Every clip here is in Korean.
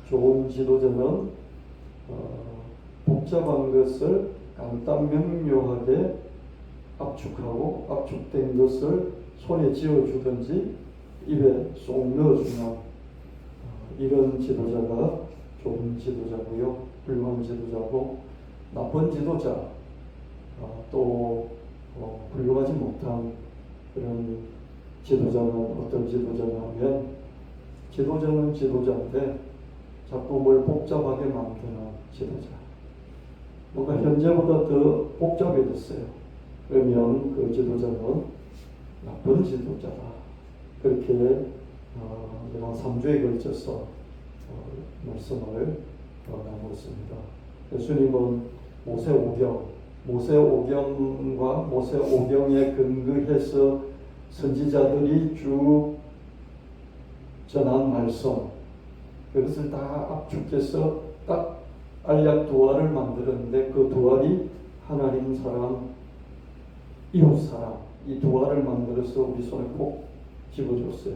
좋은 지도자는 복잡한 것을 간단 명료하게 압축하고 압축된 것을 손에 쥐어주든지 입에 쏙 넣어주는 이런 지도자가 좋은 지도자고요. 훌륭한 지도자고, 나쁜 지도자, 또 훌륭하지 못한 그런 지도자는 어떤 지도자냐면, 지도자는 지도자인데 자꾸 뭘 복잡하게 만드는 지도자. 뭔가 현재보다 더 복잡해졌어요. 그러면 그 지도자는 나쁜 지도자다. 그렇게 제가 3주에 걸쳐서 말씀을 나눴습니다. 예수님은 모세오경과 모세오경에 근거해서 선지자들이 쭉 전한 말씀, 그것을 다 압축해서 딱 알약 두 알을 만들었는데, 그 두 알이 하나님 사랑, 이웃 사랑, 이 두 알을 만들어서 우리 손에 꼭 집어줬어요.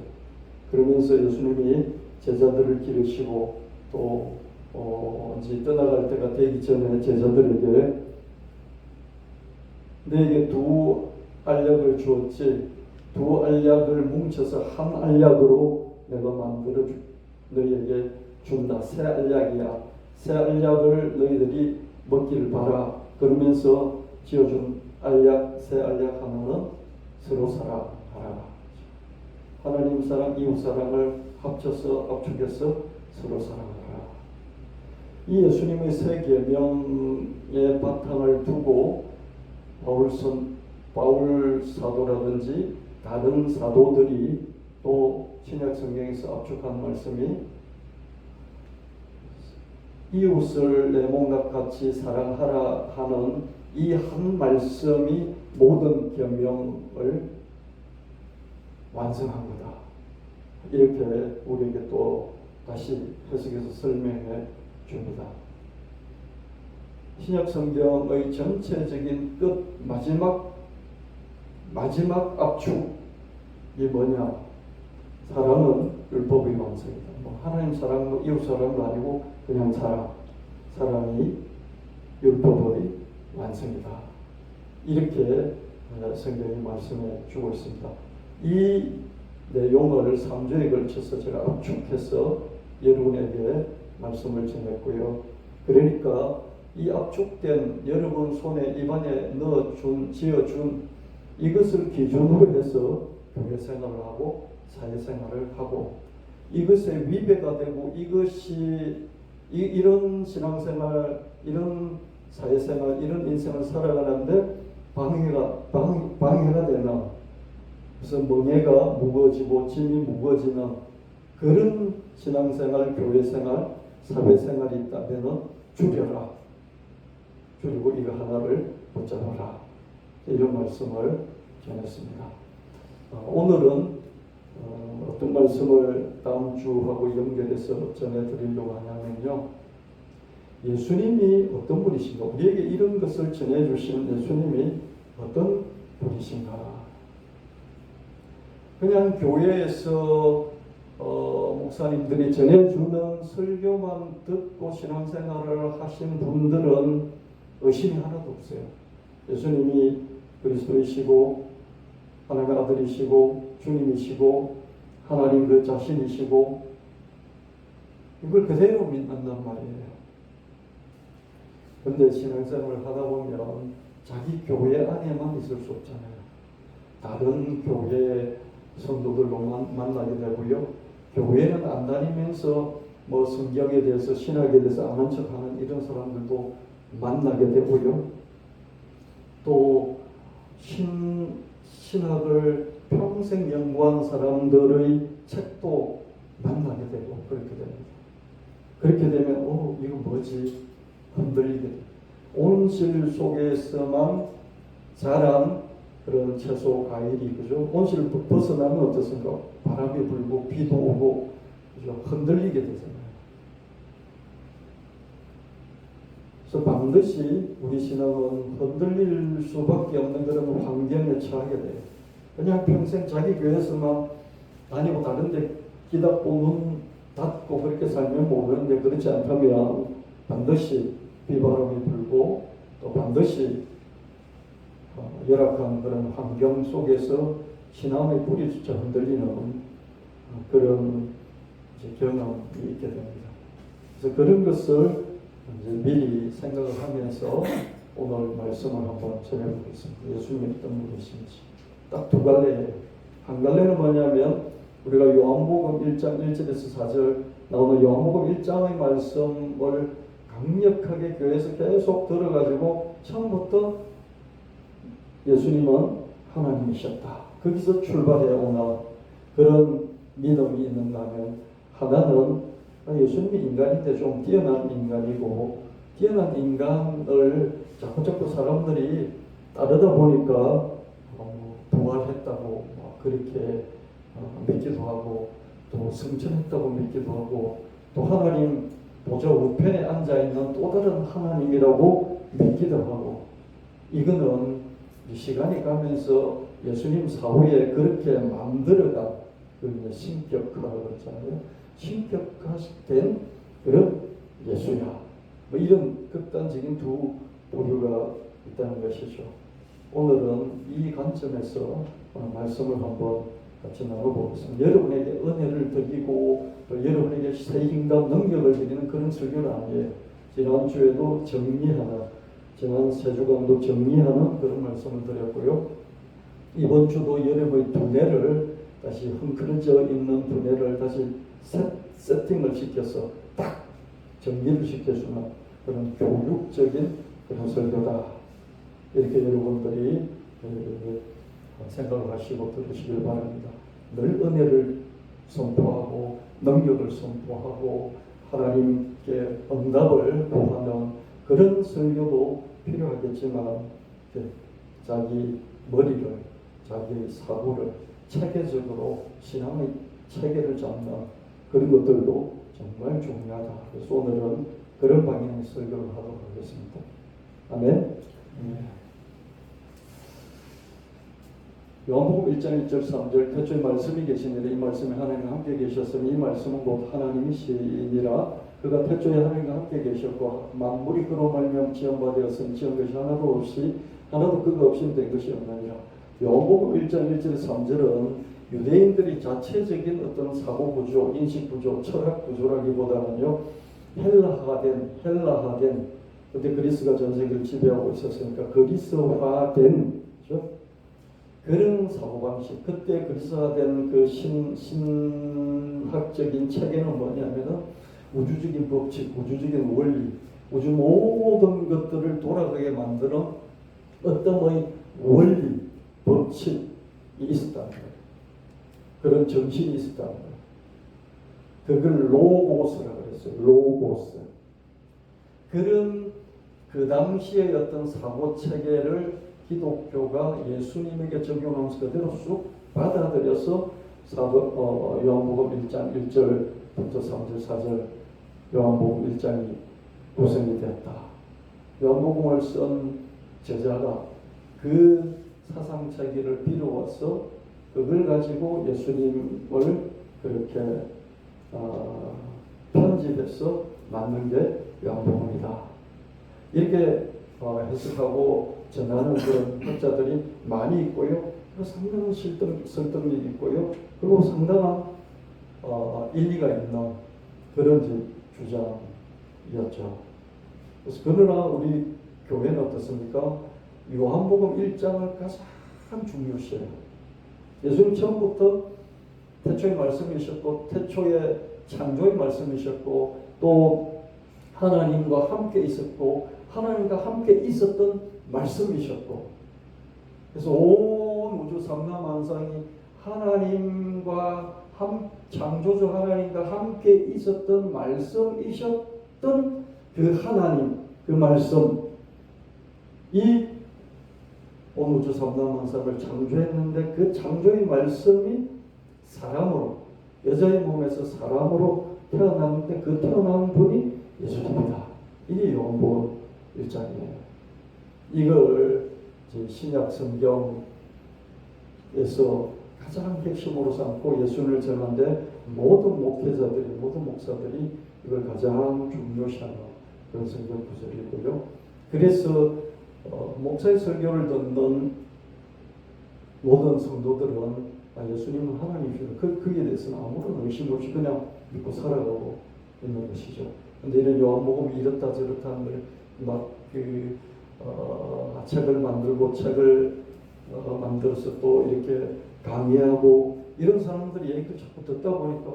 그러면서 예수님이 제자들을 기르시고, 또 이제 떠나갈 때가 되기 전에 제자들에게 너에게 두 알약을 주었지, 두 알약을 뭉쳐서 한 알약으로 내가 만들어 너희에게 준다. 새 알약이야. 새 알약을 너희들이 먹기를 바라. 그러면서 지어준 알약, 새 알약 하나는 서로 사랑하라. 하나님 사랑, 이웃 사랑을 합쳐서 압축해서 서로 사랑하라. 이 예수님의 세 계명의 바탕을 두고 바울 사도라든지 다른 사도들이 또 신약 성경에서 압축한 말씀이, 이웃을 내 몸과 같이 사랑하라 하는 이 한 말씀이 모든 계명을 완성한 거다. 이렇게 우리에게 또 다시 해석해서 설명해 줍니다. 신약 성경의 전체적인 끝 마지막 압축이 뭐냐? 사랑은 율법의 완성이다. 하나님 사랑도 이웃 사랑도 아니고 그냥 사랑이 율법의 완성이다. 이렇게 성경이 말씀해 주고 있습니다. 이 내용을 3주에 걸쳐서 제가 압축해서 여러분에게 말씀을 전했고요. 그러니까 이 압축된 여러분 손에 입안에 지어준 이것을 기준으로 해서 교회 생활을 하고 사회생활을 하고, 이것에 위배가 되고 이것이 이런 신앙생활, 이런 사회생활, 이런 인생을 살아가는데 방해가 되나, 그래서 멍에가 무거워지고 짐이 무거워지는 그런 신앙생활, 교회생활, 사회생활이 있다면 줄이고 이거 하나를 붙잡아라. 이런 말씀을 전했습니다. 오늘은 어떤 말씀을 다음 주하고 연결해서 전해드리려고 하냐면요, 예수님이 어떤 분이신가, 우리에게 이런 것을 전해주시는 예수님이 어떤 분이신가. 그냥 교회에서 목사님들이 전해주는 설교만 듣고 신앙생활을 하신 분들은 의심이 하나도 없어요. 예수님이 그리스도이시고 하나님의 아들이시고 주님이시고 하나님 그 자신이시고, 이걸 그대로 믿는단 말이에요. 그런데 신앙생활을 하다 보면 자기 교회 안에만 있을 수 없잖아요. 다른 교회 성도들로 만나게 되고요. 교회는 안 다니면서 성경에 대해서, 신학에 대해서 아는 척하는 이런 사람들도 만나게 되고요. 또 신학을 평생 연구한 사람들의 책도 만나게 되고 그렇게 됩니다. 그렇게 되면 이거 뭐지? 흔들리게 돼요. 온실 속에서만 자란 그런 채소, 과일이, 그죠? 온실을 벗어나면 어떻습니까? 바람이 불고 비도 오고, 그죠? 흔들리게 되잖아요. 그래서 반드시 우리 신앙은 흔들릴 수밖에 없는 그런 환경에 처하게 돼요. 그냥 평생 자기 교회에서만 다니고 다른데 기다고 눈 닫고 그렇게 살면 모르는데, 그렇지 않다면 반드시 비바람이 불고 또 반드시 열악한 그런 환경 속에서 신앙의 뿌리조차 흔들리는 그런 경험이 있게 됩니다. 그래서 그런 것을 이제 미리 생각을 하면서 오늘 말씀을 한번 전해보겠습니다. 예수님이 어떤 분이신지. 딱 두 갈래예요. 한 갈래는 뭐냐면 우리가 요한복음 1장 1절에서 4절 나오는 요한복음 1장의 말씀을 강력하게 교회에서 계속 들어가지고 처음부터 예수님은 하나님이셨다. 거기서 출발해 오나 그런 믿음이 있는가 하면, 하나는 예수님이 인간인데 좀 뛰어난 인간이고, 뛰어난 인간을 자꾸 사람들이 따르다 보니까 부활했다고 그렇게 믿기도 하고, 또 승천했다고 믿기도 하고, 또 하나님 보좌 우편에 앉아있는 또 다른 하나님이라고 믿기도 하고, 이거는 시간이 가면서 예수님 사후에 그렇게 만들어간 그 신격화라고 그랬잖아요. 신격화된 그런 예수야. 이런 극단적인 두 부류가 있다는 것이죠. 오늘은 이 관점에서 말씀을 한번 같이 나눠보겠습니다. 여러분에게 은혜를 드리고 또 여러분에게 세임과 능력을 드리는 그런 설교는 아니에요. 지난주에도 정리하는, 지난 세 주간도 정리하는 그런 말씀을 드렸고요. 이번 주도 여러분의 두뇌를 다시 흥크러져 있는 두뇌를 다시 세팅을 시켜서 딱 정리를 시켜주는 그런 교육적인 그런 설교다. 이렇게 여러분들이 생각을 하시고 들으시길 바랍니다. 늘 은혜를 선포하고 능력을 선포하고 하나님께 응답을 구하는 그런 설교도 필요하겠지만, 자기 머리를, 자기 사고를 체계적으로 신앙의 체계를 잡는 그런 것들도 정말 중요하다. 그래서 오늘은 그런 방향의 설교를 하도록 하겠습니다. 아멘. 요한복음 1장 1절 3절 태초에 말씀이 계시니라. 이 말씀에 하나님과 함께 계셨으니 이 말씀은 곧 하나님이시니라. 그가 태초에 하나님과 함께 계셨고 만물이 그로 말미암아 지은 바 되었으니 지은 것이 하나도 없이 하나도 그가 없이 된 것이 없느니라. 요한복음 1장 1절 3절은 유대인들이 자체적인 어떤 사고 구조, 인식 구조, 철학 구조라기보다는요, 헬라화된 그때 그리스가 전 세계를 지배하고 있었으니까 그리스화된, 그렇죠? 그런 사고방식, 그때 그리스화된 그 신학적인 체계는 뭐냐면은 우주적인 법칙, 우주적인 원리, 우주 모든 것들을 돌아가게 만드는 어떤 원리, 법칙이 있었다는 거예요. 그런 정신이 있었다는 거예요. 그걸 로고스라고 그랬어요. 로고스. 그런 그 당시의 어떤 사고 체계를 기독교가 예수님에게 적용하면서 그대로 쑥 받아들여서 요한복음 1장 1절부터 3절 4절 요한복음 1장이 구성이 되었다. 요한복음을 쓴 제자가 그 사상 체계를 비로워서 그걸 가지고 예수님을 그렇게 편집해서 만든 게 요한복음이다. 이렇게 해석하고 전하는 그런 학자들이 많이 있고요. 상당한 설득력이 있고요. 그리고 상당한 일리가 있는 그런 주장이었죠. 그래서 그러나 우리 교회는 어떻습니까? 요한복음 1장을 가장 중요시해요. 예수님 처음부터 태초의 말씀이셨고 태초의 창조의 말씀이셨고 또 하나님과 함께 있었고 하나님과 함께 있었던 말씀이셨고, 그래서 온 우주 삼라만상이 하나님과 창조주 하나님과 함께 있었던 말씀이셨던 그 하나님, 그 말씀, 이 온 우주 삼라만상을 창조했는데 그 창조의 말씀이 사람으로, 여자의 몸에서 사람으로 태어났는데 그 태어난 분이 예수님이다. 이게 요한복음 1장이에요. 이걸 신약 성경에서 가장 핵심으로 삼고 예수님을 전하는데 모든 목회자들이, 모든 목사들이 이걸 가장 중요시하는 그런 성경 구절이고요. 그래서 목사의 설교를 듣는 모든 성도들은 예수님은 하나님이시다. 그에 대해서는 아무런 의심 없이 그냥 믿고 살아가고 있는 것이죠. 근데 이런 요한복음이 이렇다 저렇다 하는 걸 막 책을 만들고 책을 만들어서 또 이렇게 강의하고 이런 사람들이 얘기를 자꾸 듣다 보니까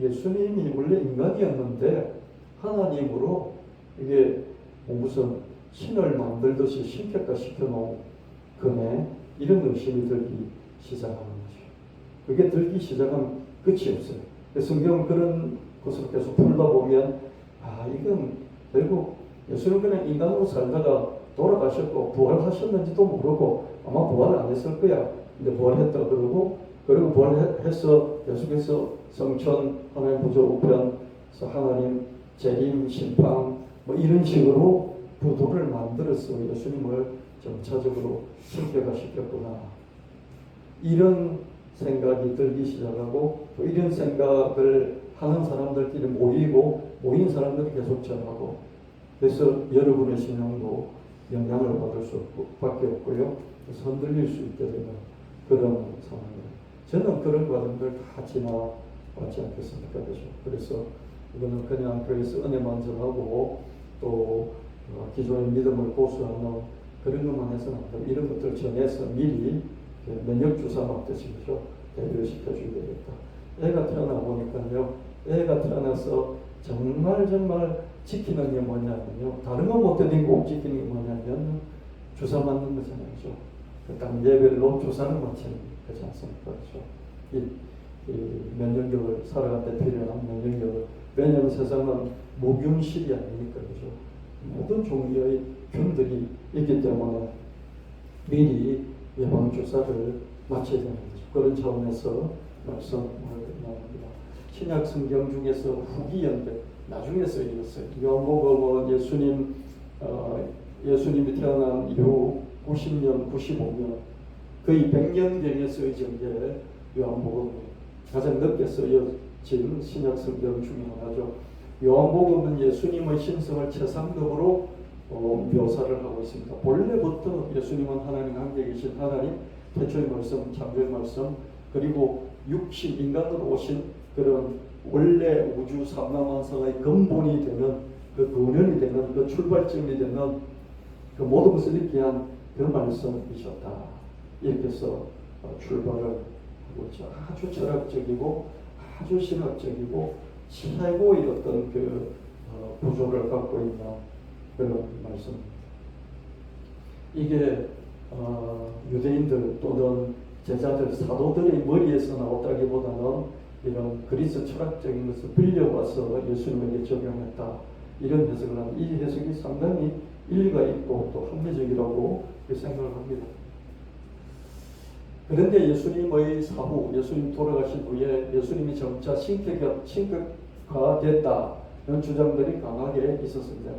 예수님이 원래 인간이었는데 하나님으로 이게 무슨 신을 만들듯이 신격화 시켜놓은 거네, 이런 의심이 들기 시작하는 거죠. 그게 들기 시작하면 끝이 없어요. 성경은 그런 것을 계속 풀다 보면 이건 결국 예수는 그냥 인간으로 살다가 돌아가셨고 부활하셨는지도 모르고 아마 부활을 안 했을 거야. 근데 부활했다 그러고, 그리고 부활해서 계속해서 성천, 하나님 구조 우편, 하나님 재림, 심판 뭐 이런 식으로 부도를 만들어서 예수님을 점차적으로 신격화 시켰구나, 이런 생각이 들기 시작하고, 또 이런 생각을 하는 사람들끼리 모인 사람들이 계속 전하고, 그래서 여러분의 신앙도 영향을 받을 수밖에 없고요. 그래서 흔들릴 수 있게 되는 그런 상황이에요. 저는 그런 과정들 다 지나왔지 않겠습니까? 그래서 이거는 그냥 교회에서 은혜만 전하고 또 기존의 믿음을 고수하는 그런 것만 해서는 안 되고, 이런 것들 전해서 미리 면역 주사 맞듯이 대비를 시켜줘야 되겠다. 애가 태어나 보니까요, 애가 태어나서 정말 지키는 게 뭐냐면요, 다른 건 못해도 꼭 지키는 게 뭐냐면 주사 맞는 거잖아요. 그렇죠? 그 단계별로 주사를 맞추는 거지 않습니까? 그렇죠? 이 면역력을 살아갈 때 필요한 면역력을, 왜냐하면 세상은 무균실이 아니니까. 그렇죠? 모든 종류의 균들이 있기 때문에 미리 예방 주사를 맞춰야 되는 거죠. 그런 차원에서 말씀을 나눕니다. 신약 성경 중에서 후기 연대, 나중에 쓰였어요. 요한복음은 예수님이 태어난 이후 90년, 95년, 거의 100년경에 쓰여진 게 요한복음이 가장 늦게 쓰여진 신약 성경 중에 하나죠. 요한복음은 예수님의 신성을 최상급으로 묘사를 하고 있습니다. 본래부터 예수님은 하나님 함께 계신 하나님, 태초의 말씀, 창조의 말씀, 그리고 육신, 인간으로 오신 그런 원래 우주 삼라만상의 근본이 되는, 그 근원이 되는, 그 출발점이 되는 그 모든 것을 있게 한 그 말씀이셨다. 이렇게 해서 출발을 하고 있죠. 아주 철학적이고 아주 신학적이고 최고의 어떤 그 구조를 갖고 있는 그런 말씀입니다. 이게 유대인들 또는 제자들, 사도들의 머리에서 나왔다기보다는 이런 그리스 철학적인 것을 빌려와서 예수님에게 적용했다, 이런 해석을 하는, 이 해석이 상당히 일리가 있고 또 합리적이라고 생각을 합니다. 그런데 예수님의 사후, 예수님 돌아가신 후에 예수님이 점차 신격화됐다, 이런 주장들이 강하게 있었습니다.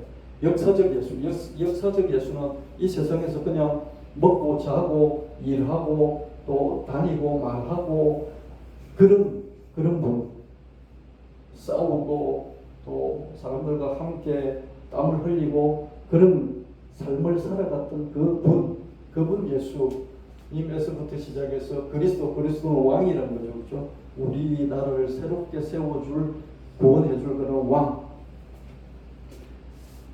역사적 예수는 이 세상에서 그냥 먹고 자고 일하고 또 다니고 말하고 그런 분, 싸우고 또 사람들과 함께 땀을 흘리고 그런 삶을 살아갔던 그분 예수님에서부터 시작해서 그리스도는 왕이라는 거죠. 그렇죠? 우리나라를 새롭게 세워줄, 구원해줄 그런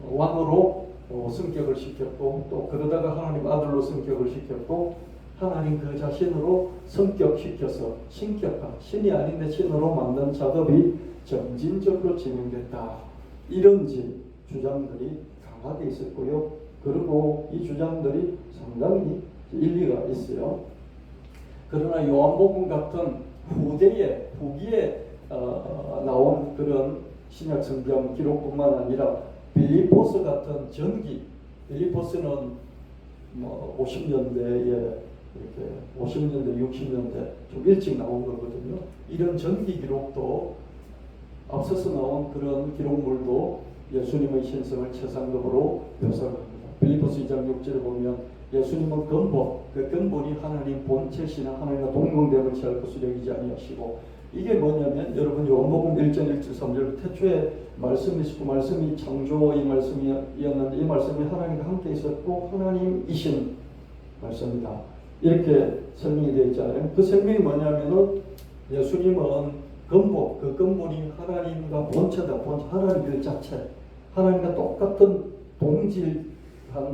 왕으로 성격을 시켰고, 또 그러다가 하나님 아들로 성격을 시켰고, 하나님 그 자신으로 성격시켜서 신격화, 신이 아닌데 신으로 만든 작업이 점진적으로 진행됐다, 이런 주장들이 강하게 있었고요. 그리고 이 주장들이 상당히 일리가 있어요. 그러나 요한복음 같은 후기에 나온 그런 신약 성경 기록뿐만 아니라 빌립보서 같은 전기, 빌립보서는 50년대에 이렇게 50년대, 60년대 좀 일찍 나온 거거든요. 이런 전기 기록도, 앞서서 나온 그런 기록물도 예수님의 신성을 최상급으로 묘사를 합니다. 빌립보서 2장 6절에 보면 예수님은 근본, 그 근본이 하나님 본체시나 하나님과 동등됨을 취할 것을 여기지 아니하시고 이게 뭐냐면 여러분 요한복음 1장 1절 3절 태초에 말씀이 있었고 말씀이 창조의 말씀이었는데 이 말씀이 하나님과 함께 있었고 하나님이신 말씀이다. 이렇게 설명이 되어 있잖아요. 그 설명이 뭐냐면은 예수님은 근본, 그 근본이 하나님과 본체다. 하나님 그 자체. 하나님과 똑같은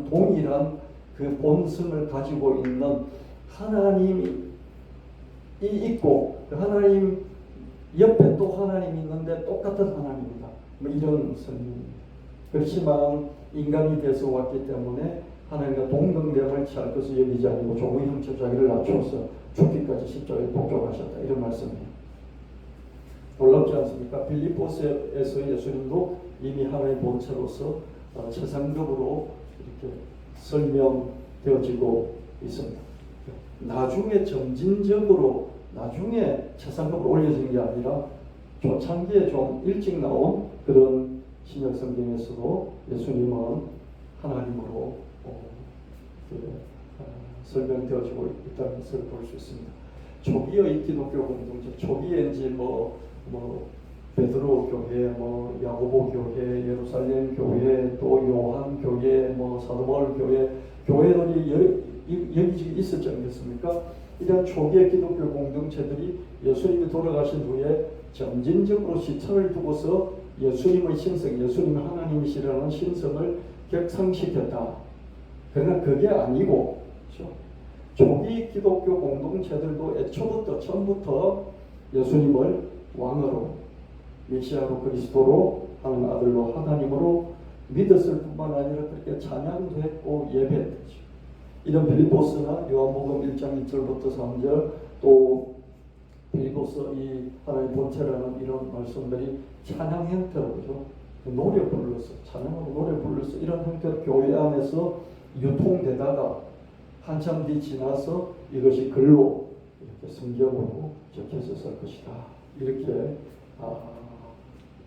동일한 그 본성을 가지고 있는 하나님이 있고 그 하나님 옆에 또 하나님이 있는데 똑같은 하나님이다. 뭐 이런 설명입니다. 그렇지만 인간이 돼서 왔기 때문에 하나님과 동등됨을 취할 것을 여기지 아니고 종의 형체 자기를 낮춰서 죽기까지 십자가에 복종하셨다. 이런 말씀이에요. 놀랍지 않습니까? 빌립보서에서 예수님도 이미 하나님의 본체로서 최상급으로 이렇게 설명되어지고 있습니다. 나중에 점진적으로 나중에 최상급으로 올려진 게 아니라 초창기에 좀 일찍 나온 그런 신약 성경에서도 예수님은 하나님으로 설명되어지고 있다는 것을 볼 수 있습니다. 초기의 기독교 공동체, 초기에 이제 뭐 베드로 교회, 뭐 야고보 교회, 예루살렘 교회, 또 요한 교회, 뭐 사도 바울 교회들이 여기저기 있었지 않겠습니까? 이런 초기의 기독교 공동체들이 예수님이 돌아가신 후에 점진적으로 시차를 두고서 예수님의 신성, 예수님이 하나님이시라는 신성을 격상시켰다. 그러나 그게 아니고, 그렇죠? 초기 기독교 공동체들도 애초부터 처음부터 예수님을 왕으로, 메시아로, 그리스도로, 하는 아들로, 하나님으로 믿었을 뿐만 아니라 그렇게 찬양도 했고 예배했죠. 이런 빌립보서나 요한복음 1장 1절부터 3절 또 빌립보서 이 하나님 본체라는 이런 말씀들이 찬양 형태로 그죠? 노래 불러서 찬양으로 노래 불러서 이런 형태로 교회 안에서 유통되다가 한참 뒤 지나서 이것이 글로 이렇게 성경으로 적혀졌을 것이다. 이렇게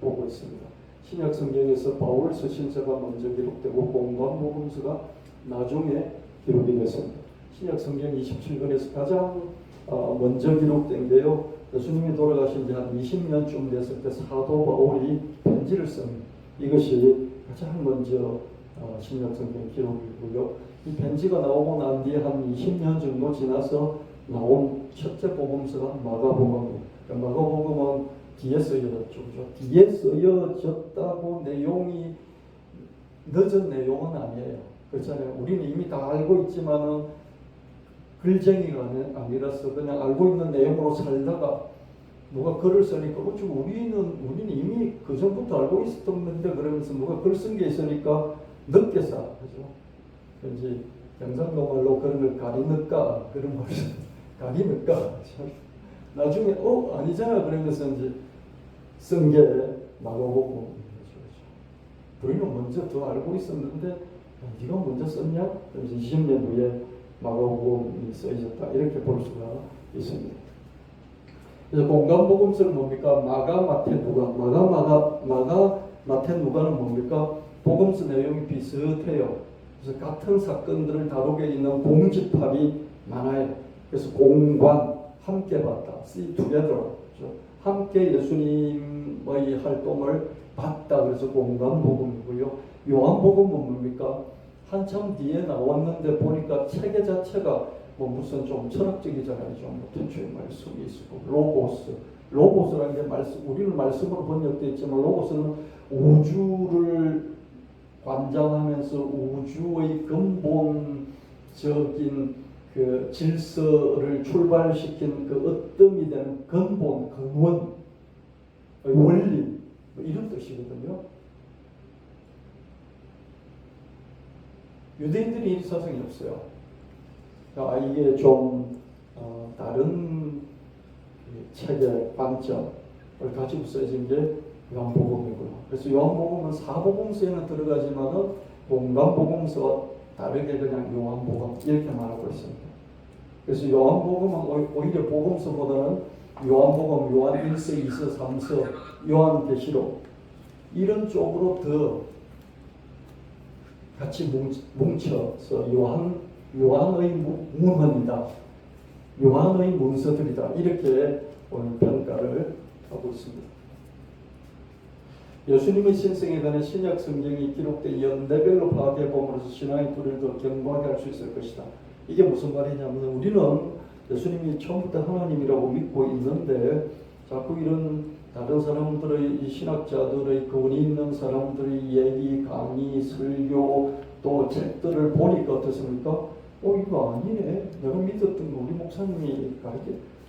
보고 있습니다. 신약 성경에서 바울 서신서가 먼저 기록되고 공관복음서가 나중에 기록이 됐습니다. 신약 성경 27권에서 가장 먼저 기록된 게요. 예수님이 돌아가신 지 한 20년쯤 됐을 때 사도 바울이 편지를 씁니다. 이것이 가장 먼저 신약 성경 기록이고요. 이 편지가 나오고 난 뒤에 한 20년 정도 지나서 나온 첫째 복음서가 마가복음이에요. 그러니까 마가복음은 뒤에 쓰여졌죠. 뒤에 쓰여졌다고 내용이 늦은 내용은 아니에요. 그렇잖아요. 우리는 이미 다 알고 있지만은 글쟁이가 아니라서 그냥 알고 있는 내용으로 살다가 누가 글을 쓰니까 우리는 이미 그 전부터 알고 있었던 건데 그러면서 누가 글 쓴 게 있으니까 늦게 써. 그죠? 왠지 경상도 말로 그런 걸 가리니까 그런 말을 가리니까 나중에 아니잖아 그러면서 이제 쓴 게 마가복음이죠. 우리는 먼저 더 알고 있었는데 네가 먼저 썼냐? 그래서 20년 후에 마가복음이 써있었다. 이렇게 볼 수가 있습니다. 그래서 공관복음서는 뭡니까? 마가, 마태, 누가. 마가, 마태, 누가는 뭡니까? 복음서 내용이 비슷해요. 그래서 같은 사건들을 다루게 있는 공집합이 많아요. 그래서 공관, 함께 봤다. See together. 그렇죠? 함께 예수님의 활동을 봤다. 그래서 공관복음이고요. 요한복음은 뭡니까? 한참 뒤에 나왔는데 보니까 체계 자체가 무슨 좀 철학적이잖아요. 좀 태초에 말씀이 있고 로고스라는 게 우리는 말씀으로 번역되어 있지만 로고스는 우주를 관장하면서 우주의 근본적인 그 질서를 출발시킨 그 어뜸이 되는 근본, 근원, 원리 이런 뜻이거든요. 유대인들이 이 사상이 없어요. 이게 좀 다른 체계 관점을 가지고 써진 게 요한복음이구나. 그래서 요한복음은 사복음서에는 들어가지만은 공관복음서와 다르게 그냥 요한복음 이렇게 말하고 있습니다. 그래서 요한복음은 오히려 복음서보다는 요한복음, 요한 1서, 2서, 3서, 요한계시록 이런 쪽으로 더 같이 뭉쳐서 요한의 문헌이다. 요한의 문서들이다. 이렇게 오늘 평가를 하고 있습니다. 예수님의 신성에 관한 신약 성경이 기록된 연대별로 파악해 봄으로써 신앙의 뿌리를 더 견고하게 할 수 있을 것이다. 이게 무슨 말이냐면 우리는 예수님이 처음부터 하나님이라고 믿고 있는데 자꾸 이런 다른 사람들의 이 신학자들의 권위 있는 사람들의 얘기, 강의, 설교 또 책들을 보니까 어떻습니까? 이거 아니네. 내가 믿었던 거 우리 목사님이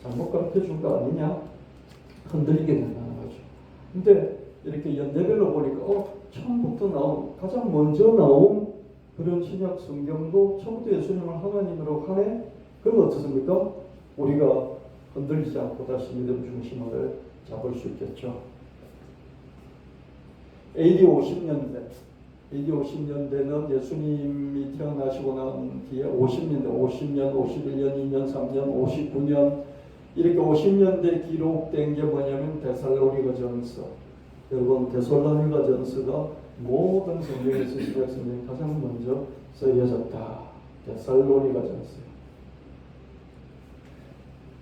잘못 가르쳐 준 거 아니냐? 흔들리게 된다는 거죠. 근데 이렇게 연대별로 보니까 처음부터 나온 가장 먼저 나온 그런 신약 성경도 처음부터 예수님을 하나님으로 하네. 그럼 어떻습니까? 우리가 흔들리지 않고 다시 믿음 중심을 잡을 수 있겠죠. AD 50년대는 예수님이 태어나시고 난 뒤에 50년, 51년, 2년, 3년, 59년 이렇게 50년대 기록된 게 뭐냐면 데살로니가전서. 여러분 데살로니가전서가 모든 성경에서 신약 성경에 가장 먼저 쓰여졌다. 데살로니가전서.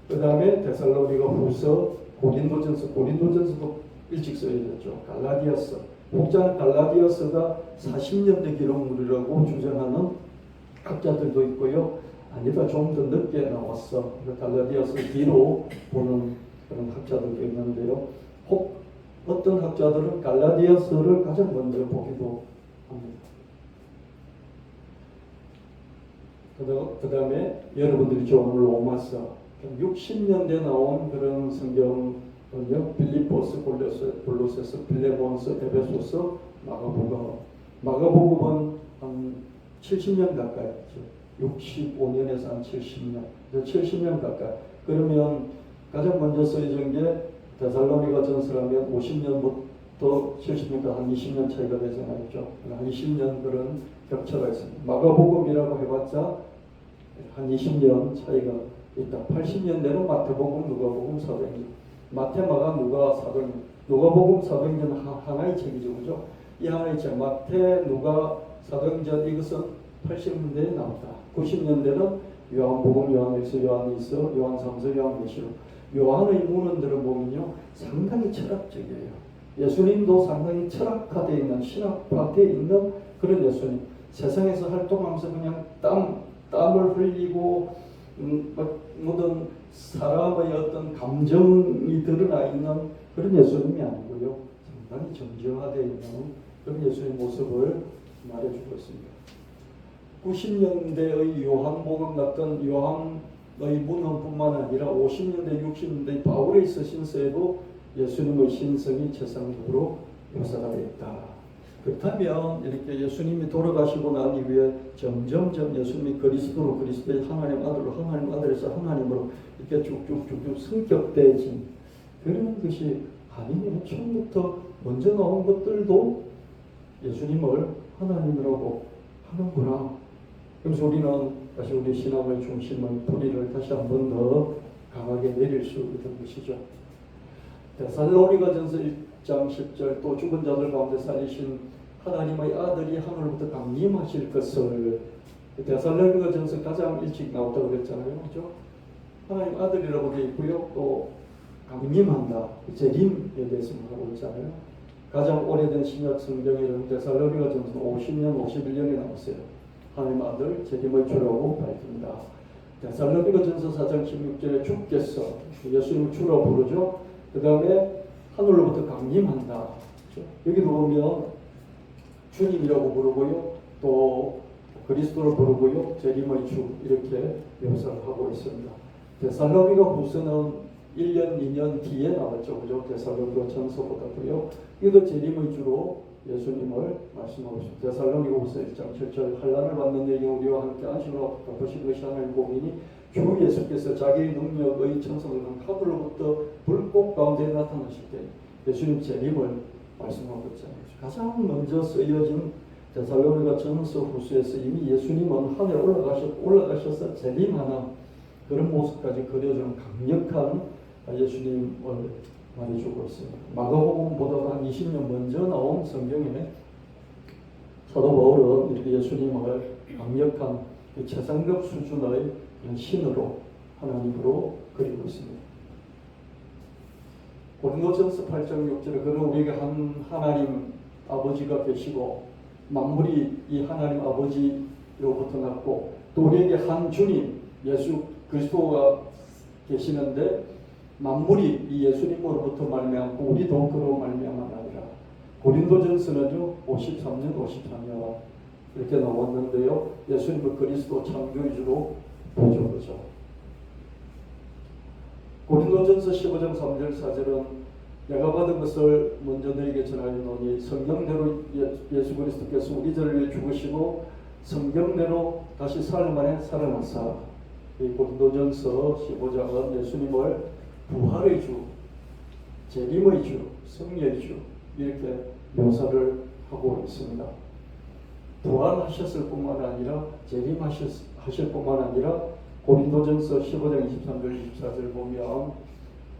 그 다음에 데살로니가후서, 고린도전서도 일찍 쓰여졌죠. 갈라디아서. 혹자는 갈라디아서가 40년대 기록물이라고 주장하는 학자들도 있고요. 아니다, 좀 더 늦게 나왔어. 갈라디아서 뒤로 보는 그런 학자들도 있는데요. 어떤 학자들은 갈라디아서를 가장 먼저 보기도 합니다. 그 다음에 여러분들이 좋아하는 로마서, 60년대 나온 그런 성경은요, 빌립보서, 골로새서, 빌레몬서, 에베소서, 마가복음은 한 70년 가까이 했죠. 65년에서 한 70년, 70년 가까이. 그러면 가장 먼저 쓰여진 게 데살로니가 전서라면 50년부터 70년까지 한 20년 차이가 되잖아요. 한 20년 그런 격차가 있습니다. 마가복음이라고 해봤자 한 20년 차이가 있다. 80년대는 마태복음, 누가복음, 사도행전. 마태, 마가, 누가, 사도행전. 누가복음, 사도행전 하나의 책이죠. 그죠? 이 하나의 책, 마태, 누가, 사도행전 이것은 80년대에 나왔다. 90년대는 요한복음, 요한일서, 요한일서, 요한삼서, 요한계시록. 요한의 문헌들을 보면요, 상당히 철학적이에요. 예수님도 상당히 철학화되어 있는, 신학화되어 있는 그런 예수님. 세상에서 활동하면서 그냥 땀을 흘리고 모든 사람의 어떤 감정이 드러나 있는 그런 예수님이 아니고요. 상당히 정정화되어 있는 그런 예수님의 모습을 말해주고 있습니다. 90년대의 요한복음 같은 요한의 문헌뿐만 아니라 50년대, 60년대 바울의 서신서에도 예수님의 신성이 최상적으로 묘사가 되어 있다. 그렇다면 이렇게 예수님이 돌아가시고 난 이후에 점점점 예수님이 그리스도의 하나님 아들로, 하나님 아들에서 하나님으로 이렇게 쭉쭉쭉쭉 성격되어진 그런 것이 아니면 처음부터 먼저 나온 것들도 예수님을 하나님이라고 하는구나. 그래서 우리는 다시 우리 신앙의 중심의 뿌리를 다시 한 번 더 강하게 내릴 수 있는 것이죠. 데살로니가전서 1장 10절 또 죽은 자들 가운데 살리신 하나님의 아들이 하늘로부터 강림하실 것을 데살로니가전서 가장 일찍 나왔다고 그랬잖아요. 그렇죠? 하나님 아들이라고 되어 있고요. 또 강림한다. 재림에 대해서 말하고 있잖아요. 가장 오래된 신약 성경에는 데살로니가전서 50년, 51년에 나왔어요. 하나님 아들 재림의 주라고 밝힙니다. 데살로니가전서 4장 16절에 주께서 예수님을 주라고 부르죠. 그 다음에 하늘로부터 강림한다. 그렇죠? 여기도 보면 주님이라고 부르고요. 또 그리스도를 부르고요. 재림의 주 이렇게 묘사를 하고 있습니다. 데살로니가 후서는 1년, 2년 뒤에 나왔죠. 그죠? 데살로니가 전서보다도요. 이것도 재림의 주로 예수님을 말씀하고 있습니다. 데살로니가 후서 1장 7절 환난을 받는 내게 우리와 함께 안식으로 갚으신 것이 하나님 복이니 주 예수께서 자기의 능력의 천사들과 하늘로부터 불꽃 가운데 나타나실 때 예수님 재림을 말씀하고 있잖아요. 가장 먼저 쓰여진 데살로니가 전서 후서에서 이미 예수님은 하늘에 올라가셔서 재림하는 그런 모습까지 그려주는 강력한 예수님을 말해주고 있습니다. 마가복음보다도 한 20년 먼저 나온 성경에 사도 바울은 이렇게 예수님을 강력한 최상급 수준의 신으로 하나님으로 그리고 있습니다. 고린도전서 8장 6절에 그는 우리에게 한 하나님 아버지가 계시고 만물이 이 하나님 아버지로부터 났고 또 우리에게 한 주님 예수 그리스도가 계시는데 만물이 이 예수님으로부터 말미암고 우리도 그로 말미암았나이다. 고린도전서는요 53년 54년 이렇게 나왔는데요. 예수님을 그리스도 창조주로 보죠. 그렇죠? 고린도전서 15장 3절 4절은 내가 받은 것을 먼저 너에게 전하였노니 성경대로 예수 그리스도께서 우리 죄를 위해 죽으시고 성경대로 다시 사흘 만에 살아나사. 이 고린도전서 15장은 예수님을 부활의 주, 재림의 주, 승리의 주 이렇게 묘사를 하고 있습니다. 부활하셨을 뿐만 아니라 재림하실 뿐만 아니라 고린도전서 15장 23절 24절 보면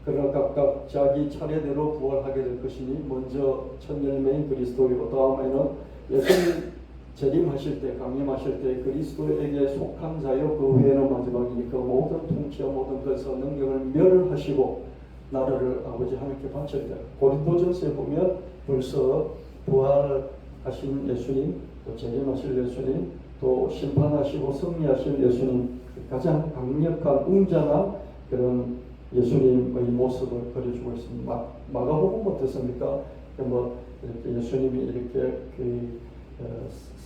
그러나 각각 자기 차례대로 부활하게 될 것이니 먼저 첫 열매인 그리스도이고 다음에는 예수님 재림하실 때 강림하실 때 그리스도에게 속한 자요 그 후에는 마지막이니까 모든 통치와 모든 것과 능력을 멸하시고 나라를 아버지 하나님께 바쳐야 돼요. 고린도전서에 보면 벌써 부활하신 예수님 또 재림하실 예수님 또 심판하시고 승리하실 예수님 가장 강력한 웅장한 그런 예수님의 모습을 그려주고 있습니다. 마가복음 어떻습니까? 이렇게 예수님이 이렇게